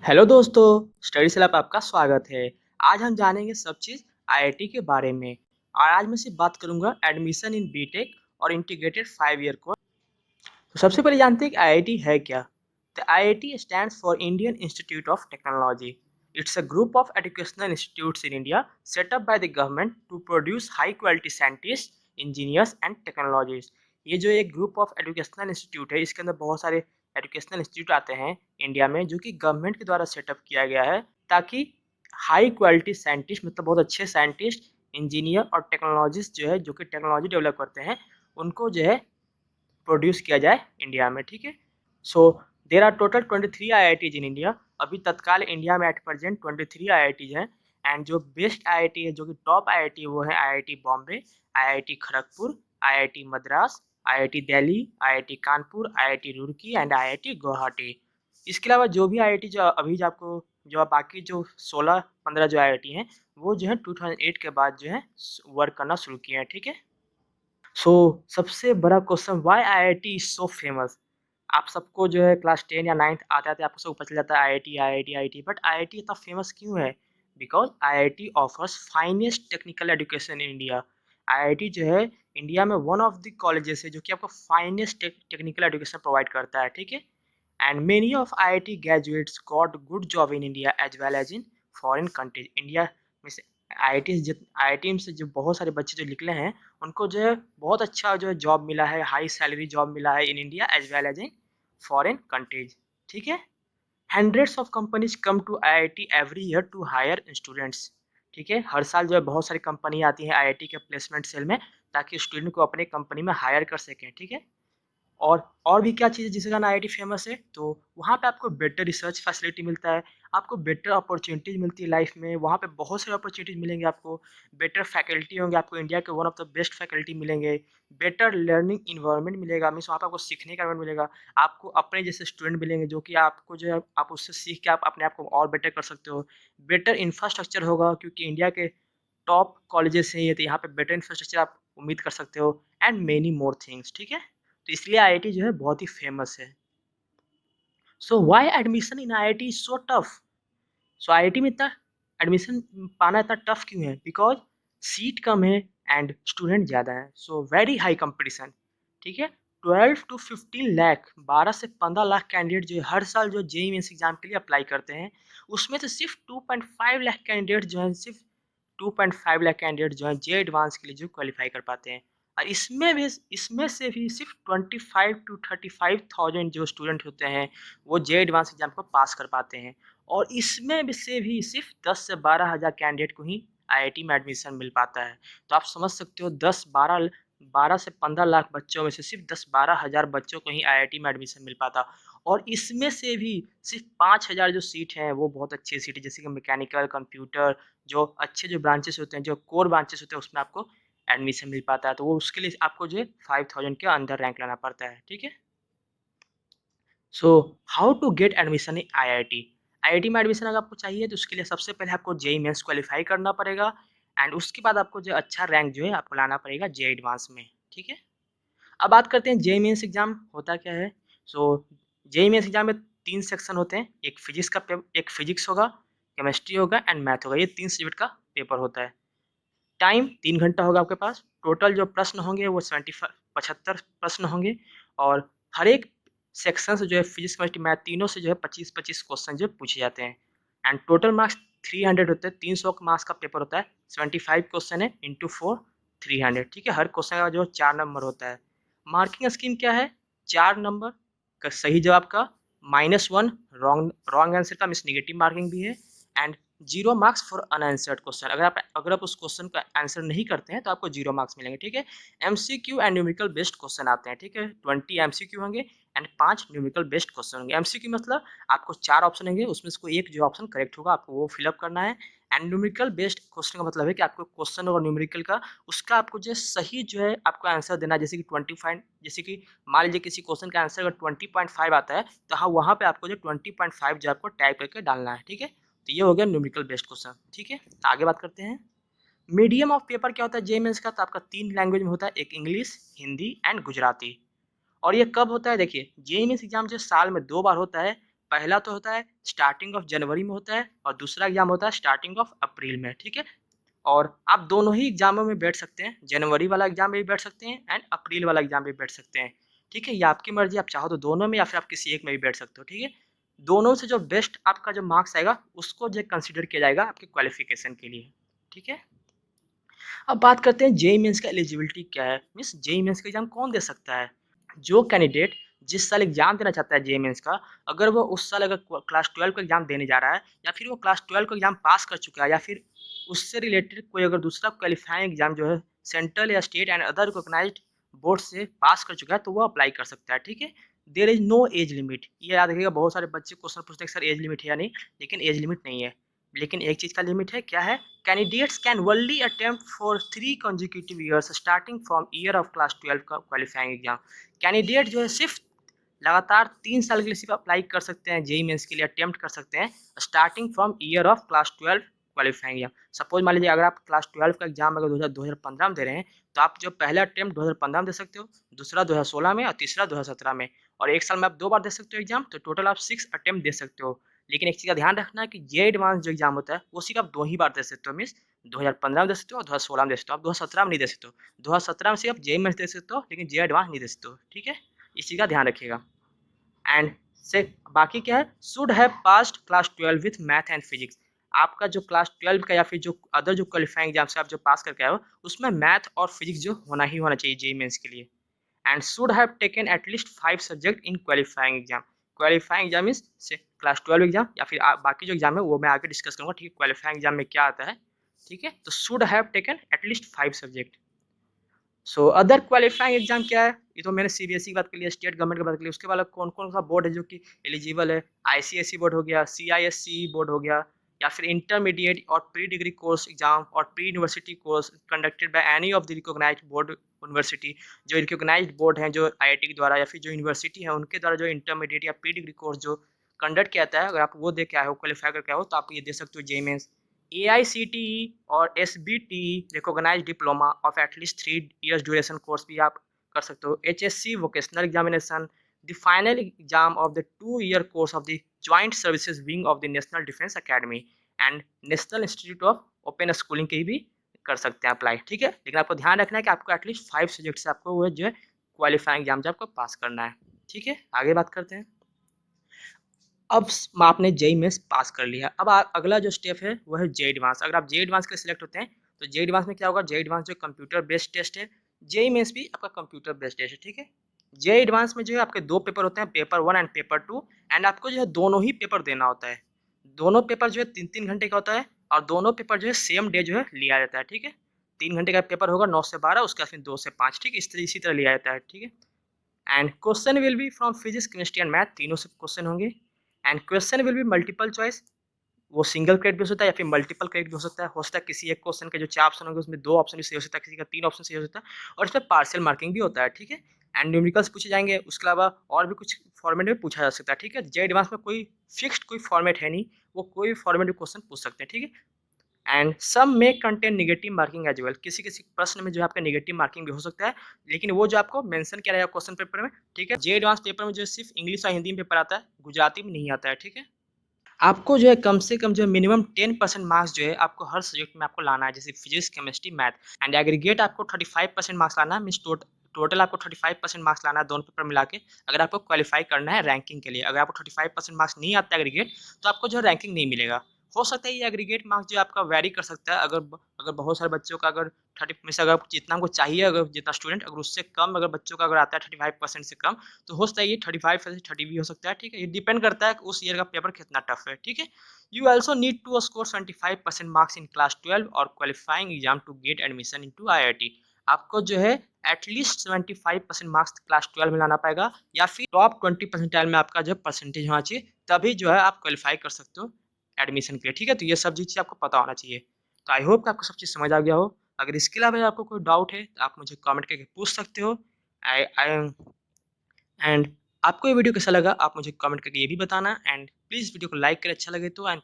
Hello दोस्तों, study cell पे आपका स्वागत है। आज हम जानेंगे सब चीज़ आईआईटी के बारे में और आज मैं सिर्फ बात करूंगा एडमिशन इन बीटेक और इंटीग्रेटेड 5 ईयर कोर्स। तो सबसे पहले जानते हैं कि आईआईटी है क्या। The IIT stands for Indian Institute of Technology. It's a group of educational institutes in India set up by the government to produce high quality scientist, engineers and technologies. ये जो एक ग्रुप ऑफ एजुकेशनल इंस्टीट्यूट है, इसके अंदर बहुत सारे educational institute आते हैं इंडिया में, जो कि गवर्नमेंट के द्वारा सेटअप किया गया है ताकि हाई क्वालिटी साइंटिस्ट, मतलब बहुत अच्छे साइंटिस्ट, इंजीनियर और टेक्नोलॉजिस्ट जो है, जो कि टेक्नोलॉजी डेवलप करते हैं, उनको जो है प्रोड्यूस किया जाए इंडिया में। ठीक है। So there are total 23 IITs in India. अभी तत्काल इंडिया में एट प्रेजेंट 23 IITs हैं। एंड जो बेस्ट IIT है, जो कि टॉप IIT है, वो है IIT Bombay, IIT Kharagpur, IIT Madras, IIT Delhi, IIT Kanpur, IIT Roorkee and IIT Guwahati. इसके अलावा जो भी IIT जो अभी जो आपको जो बाकी जो 16-15 जो IIT हैं, वो जो है 2008 के बाद जो है वर्क करना शुरू किए हैं। ठीक है। सो सबसे बड़ा question, why IIT is so famous. आप सबको जो है क्लास 10 या 9th आते आते आपको सब पता चल जाता है IIT IIT IIT, but IIT इतना फेमस क्यों है? Because IIT offers finest technical education in India. IIT जो है इंडिया में वन ऑफ द कॉलेजेस है जो कि आपको फाइनेस्ट टेक्निकल एजुकेशन प्रोवाइड करता है। ठीक है। And many of IIT graduates got good job in India as well as in foreign countries. India में से आईआईटी से जो बहुत सारे बच्चे जो निकले हैं, उनको जो है बहुत अच्छा जो है जॉब मिला है, हाई सैलरी जॉब मिला है in India as well as in foreign countries. ठीक है। Hundreds of companies come to IIT every year to hire students. ठीक है। हर साल जो है बहुत सारी कंपनी आती है आईआईटी के प्लेसमेंट सेल में, ताकि स्टूडेंट को अपने कंपनी में हायर कर सकें। ठीक है। और भी क्या चीज़ है जिसके कारण आईआईटी फेमस है, तो वहाँ पे आपको बेटर रिसर्च फैसिलिटी मिलता है, आपको बेटर अपॉर्चुनिटीज़ मिलती है लाइफ में। वहाँ पे बहुत सारे अपॉर्चुनिटीज़ मिलेंगे आपको, बेटर फैकल्टी होंगे, आपको इंडिया के one of the best faculty मिलेंगे, बेटर लर्निंग इन्वायरमेंट मिलेगा, मीन्स वहाँ पे आपको सीखने का एनवायरनमेंट मिलेगा, आपको अपने जैसे स्टूडेंट मिलेंगे जो कि आपको जो है आप उससे सीख के आप अपने आप को और बेटर कर सकते हो। बेटर इंफ्रास्ट्रक्चर होगा, क्योंकि इंडिया के टॉप कॉलेजेस हैं ये, तो यहाँ पे बेटर इंफ्रास्ट्रक्चर आप उम्मीद कर सकते हो एंड मेनी मोर थिंग्स। ठीक है। तो इसलिए आईआईटी जो है बहुत ही फेमस है। So why admission in IIT is so tough. So IIT में इतना एडमिशन पाना इतना टफ क्यों है? बिकॉज सीट कम है एंड स्टूडेंट ज़्यादा है, सो वेरी हाई कंपटीशन। ठीक है। 12 to 15 लाख, 12 से 15 लाख कैंडिडेट जो है हर साल जो जेई मेंस एग्जाम के लिए अप्लाई करते हैं, उसमें से सिर्फ 2.5 लाख कैंडिडेट जो है, सिर्फ 2.5 लाख कैंडिडेट जो है जे एडवांस के लिए जो क्वालिफाई कर पाते हैं। और इसमें से भी सिर्फ 25 to 35,000 जो स्टूडेंट होते हैं, वो जे एडवांस एग्जाम को पास कर पाते हैं। और इसमें भी से भी सिर्फ 10 से 12 हज़ार कैंडिडेट को ही आईआईटी में एडमिशन मिल पाता है। तो आप समझ सकते हो 12 से 15 लाख बच्चों में से सिर्फ 10-12 हज़ार बच्चों को ही आईआईटी में एडमिशन मिल पाता। और इसमें से भी सिर्फ 5,000 जो सीट हैं वो बहुत अच्छी सीट है, जैसे कि मैकेनिकल, कंप्यूटर, जो अच्छे जो ब्रांचेस होते हैं, जो कोर ब्रांचेस होते हैं, उसमें आपको एडमिशन मिल पाता है। तो वो उसके लिए आपको जो है 5000 के अंदर रैंक लाना पड़ता है। ठीक है। So how to get admission in IIT. IIT में एडमिशन अगर आपको चाहिए तो उसके लिए सबसे पहले आपको जेईई मेंस क्वालिफाई करना पड़ेगा एंड उसके बाद आपको जो अच्छा रैंक जो है आपको लाना पड़ेगा जेईई एडवांस में। ठीक है। अब बात करते हैं जेईई मेंस एग्जाम होता क्या है। सो जेईई मेंस एग्जाम में 3 सेक्शन होते हैं। एक फिजिक्स होगा, केमिस्ट्री होगा एंड मैथ होगा। ये 3 सब्जेक्ट का पेपर होता है। टाइम 3 घंटा होगा आपके पास। टोटल जो प्रश्न होंगे वो 75 प्रश्न होंगे। और हर एक सेक्शन से जो है फिजिक्स केमिस्ट्री मैथ तीनों से जो है 25-25 क्वेश्चन जो पूछे जाते हैं। एंड टोटल मार्क्स 300 होते हैं। 300 मार्क्स का पेपर होता है। 75 क्वेश्चन है, इंटू 4 300। ठीक है। हर क्वेश्चन का जो 4 नंबर होता है। मार्किंग स्कीम क्या है? 4 नंबर का सही जवाब का, -1 रॉन्ग आंसर का, मीन्स नेगेटिव मार्किंग भी है। And 0 marks for unanswered question. अगर आप उस क्वेश्चन का आंसर नहीं करते हैं तो आपको 0 मार्क्स मिलेंगे। ठीक है। MCQ and numerical based question आते हैं। ठीक है। 20 एमसीक्यू होंगे एंड 5 न्यूमेरिकल बेस्ड क्वेश्चन होंगे। एमसीक्यू मतलब आपको 4 ऑप्शन होंगे, उसमें से कोई एक जो ऑप्शन करेक्ट होगा आपको वो फिलअप करना है। एंड न्यूमेरिकल बेस्ड क्वेश्चन का मतलब है कि आपको क्वेश्चन और न्यूमेरिकल का उसका आपको जो सही जो है आपको आंसर देना है। जैसे कि 25, जैसे कि मान लीजिए किसी क्वेश्चन का आंसर अगर 20.5 आता है, तो हाँ वहाँ पे आपको जो 20.5 जो आपको टाइप करके डालना है। ठीक है। तो ये हो गया न्यूमेरिकल बेस्ड क्वेश्चन। ठीक है। तो आगे बात करते हैं। मीडियम ऑफ पेपर क्या होता है जेईई मेंस का? तो आपका 3 लैंग्वेज में होता है, एक इंग्लिश, हिंदी एंड गुजराती। और ये कब होता है? देखिए जेईई मेंस एग्जाम जो साल में 2 बार होता है, पहला तो होता है स्टार्टिंग ऑफ जनवरी में होता है और दूसरा एग्जाम होता है स्टार्टिंग ऑफ अप्रैल में, ठीक है। और आप दोनों ही एग्जामों में बैठ सकते हैं, जनवरी वाला एग्जाम में भी बैठ सकते हैं एंड अप्रैल वाला एग्जाम में भी बैठ सकते हैं, ठीक है। ये आपकी मर्जी, आप चाहो तो दोनों में या फिर आप किसी एक में भी बैठ सकते हो, ठीक है। दोनों से जो बेस्ट आपका जो मार्क्स आएगा उसको जो कंसिडर किया जाएगा आपके क्वालिफिकेशन के लिए, ठीक है। अब बात करते हैं जेईई मेंस का एलिजिबिलिटी क्या है, मीन्स जेईई मेंस का एग्जाम कौन दे सकता है। जो कैंडिडेट जिस साल एग्जाम देना चाहता है जेईई मेंस का, अगर वो उस साल अगर क्लास 12 का एग्जाम देने जा रहा है या फिर वो क्लास 12 का एग्जाम पास कर चुका है या फिर उससे रिलेटेड कोई अगर दूसरा क्वालिफाइंग एग्जाम जो है सेंट्रल या state and other recognized board से पास कर चुका है तो वो अप्लाई कर सकता है, ठीक है। There is no age limit, ये याद रखिएगा। बहुत सारे बच्चे क्वेश्चन पूछते हैं सर एज लिमिट है या नहीं, लेकिन एज लिमिट नहीं है। लेकिन एक चीज़ का लिमिट है, क्या है, candidates can only attempt for 3 consecutive years starting from year of class 12 का क्वालिफाइंग एग्जाम। कैंडिडेट जो है सिर्फ लगातार 3 साल के लिए सिर्फ अप्लाई कर सकते हैं, जेईई मेंस के लिए अटेम्प्ट कर सकते हैं starting from year of class 12 qualifying exam. Suppose मान लीजिए अगर आप क्लास 12 का एग्जाम अगर 2015 में दे रहे हैं तो आप जो पहला अटेम्प्ट 2015 में दे सकते हो, दूसरा 2016 में और तीसरा 2017 में, और एक साल में आप 2 बार दे सकते हो एग्जाम, तो टोटल आप 6 अटेम्प्ट दे सकते हो। लेकिन एक चीज़ का ध्यान रखना है कि ये एडवांस जो एग्जाम होता है वो सिर्फ आप 2 ही बार दे सकते हो, मीन्स 2015 में दे सकते हो और 2016 में दे सकते हो, आप 2017 में नहीं दे सकते हो। 2017 में सिर्फ आप जेईई मेंस दे सकते हो लेकिन जे एडवांस नहीं दे सकते हो, ठीक है। इस चीज़ का ध्यान रखिएगा। एंड से बाकी क्या है, should have passed class 12 with math and physics. आपका जो क्लास 12 का या फिर जो अदर जो क्वालिफाइंग एग्जाम से आप जो पास करके आए हो उसमें मैथ और फिजिक्स जो होना ही होना चाहिए जेईई मेंस के लिए। And should have taken at least 5 subject in qualifying exam. Qualifying exam means से क्लास 12 एग्जाम या फिर बाकी जो एग्जाम है वो मैं आगे डिस्कस करूंगा, ठीक है। क्वालिफाइंग एग्जाम में क्या आता है, ठीक है। तो should have taken at least 5 subject. So other qualifying exam क्या है, ये तो मैंने सीबीएसई की बात कर लिया, स्टेट गवर्नमेंट की बात कर लिया। उसके बाद कौन कौन सा बोर्ड है जो कि एलिजिबल है, आईसीएसई बोर्ड हो गया, सीआईएससी बोर्ड हो गया, या फिर इंटरमीडिएट और प्री डिग्री कोर्स एग्जाम और pre university course conducted by any of the recognized board university. जो रिकॉग्नाइज्ड बोर्ड हैं जो आईआईटी के द्वारा या फिर जो यूनिवर्सिटी है उनके द्वारा जो इंटरमीडिएट या प्री डिग्री कोर्स जो कंडक्ट किया जाता है, अगर आप वो दे के आए हो, क्वालिफाई करके आए हो, तो आप ये दे सकते हो जेईई मेंस। AICTE और SBTE recognize diploma of at least 3 years duration course भी आप कर सकते हो। HSC vocational examination, the final exam of the 2 year course of the joint services wing of the national defence academy and national institute of open schooling के भी कर सकते हैं अप्लाई, ठीक है। लेकिन आपको ध्यान रखना है कि आपको एटलीस्ट 5 सब्जेक्ट से आपको वो जो है क्वालिफाइंग एग्जाम जो आपको पास करना है, ठीक है। आगे बात करते हैं। अब आपने जेईई मेंस पास कर लिया, अब अगला जो स्टेप है वो है जेईई एडवांस। अगर आप जेईई एडवांस के लिए सिलेक्ट होते हैं तो जेईई एडवांस में क्या होगा, जेईई एडवांस जो कंप्यूटर बेस्ड टेस्ट है, जेईई मेंस भी आपका कंप्यूटर बेस्ड टेस्ट है, ठीक है। जेईई एडवांस में जो है आपके 2 पेपर होते हैं, पेपर 1 एंड पेपर 2, एंड आपको जो है दोनों ही पेपर देना होता है। दोनों पेपर जो है 3-3 घंटे का होता है और दोनों पेपर जो है सेम डे जो है लिया जाता है, ठीक है। 3 घंटे का पेपर होगा 9 से 12, उसके बाद फिर 2 से 5, ठीक है। इसी तरह लिया जाता है, ठीक है। And question will be from physics chemistry and math, तीनों से क्वेश्चन होंगे। And question will be multiple choice, वो सिंगल क्रेडिट भी हो सकता है या फिर मल्टीपल क्रेडिट भी हो सकता है किसी एक क्वेश्चन के जो 4 ऑप्शन होंगे उसमें 2 ऑप्शन भी सही हो सकता है, किसी का 3 ऑप्शन सही हो सकता है, और इसमें पार्शियल मार्किंग भी होता है, ठीक है। एंड न्यूमेरिकल्स पूछे जाएंगे, उसके अलावा और भी कुछ फॉर्मेट में पूछा जा सकता है, ठीक है। जेईई एडवांस में कोई फिक्स्ड कोई फॉर्मेट है नहीं, वो कोई भी फॉर्मेट में क्वेश्चन पूछ सकते हैं, ठीक है। एंड सम में contain negative marking as well, किसी किसी प्रश्न में जो है आपका नेगेटिव मार्किंग भी हो सकता है, लेकिन वो जो आपको मेंशन किया रहेगा क्वेश्चन पेपर में, ठीक है। जेईई एडवांस पेपर में जो सिर्फ इंग्लिश और हिंदी में पेपर आता है, गुजराती में नहीं आता है, ठीक है। आपको जो है कम से कम जो है मिनिमम 10% मार्क्स जो है आपको हर सब्जेक्ट में आपको लाना है, जैसे physics chemistry math, and aggregate आपको 35% मार्क्स लाना है, मीन्स टोटल आपको 35% मार्क्स लाना है दोनों पेपर मिला के, अगर आपको क्वालिफाई करना है रैंकिंग के लिए। अगर आपको 35% मार्क्स नहीं आता एग्रीगेट तो आपको जो है रैंकिंग नहीं मिलेगा। हो सकता है ये एग्रीगेट मार्क्स जो आपका वैरी कर सकता है, अगर बहुत सारे बच्चों का अगर 30 में से अगर जितना हमको चाहिए, अगर जितना स्टूडेंट अगर उससे कम अगर बच्चों का अगर आता है 35% से कम, तो हो सकता है ये 35 से 30 भी हो सकता है, ठीक है। ये डिपेंड करता है कि उस ईयर का पेपर कितना टफ है, ठीक है। You also need to score 75% marks in class 12 और qualifying exam to get admission into IIT. आपको जो है एटलीस्ट 75% मार्क्स क्लास 12 में लाना पड़ेगा या फिर टॉप 20 परसेंटाइल में आपका जो परसेंटेज होना चाहिए, तभी जो है आप क्वालिफाई कर सकते हो एडमिशन के लिए, ठीक है। तो ये सब चीज़ आपको पता होना चाहिए। तो आई होप कि आपको सब चीज़ समझ आ गया हो। अगर इसके अलावा आपको कोई डाउट है तो आप मुझे कमेंट करके पूछ सकते हो। आई आई एंड आपको ये वीडियो कैसा लगा आप मुझे कमेंट करके ये भी बताना, एंड प्लीज़ वीडियो को लाइक करें अच्छा लगे तो, एंड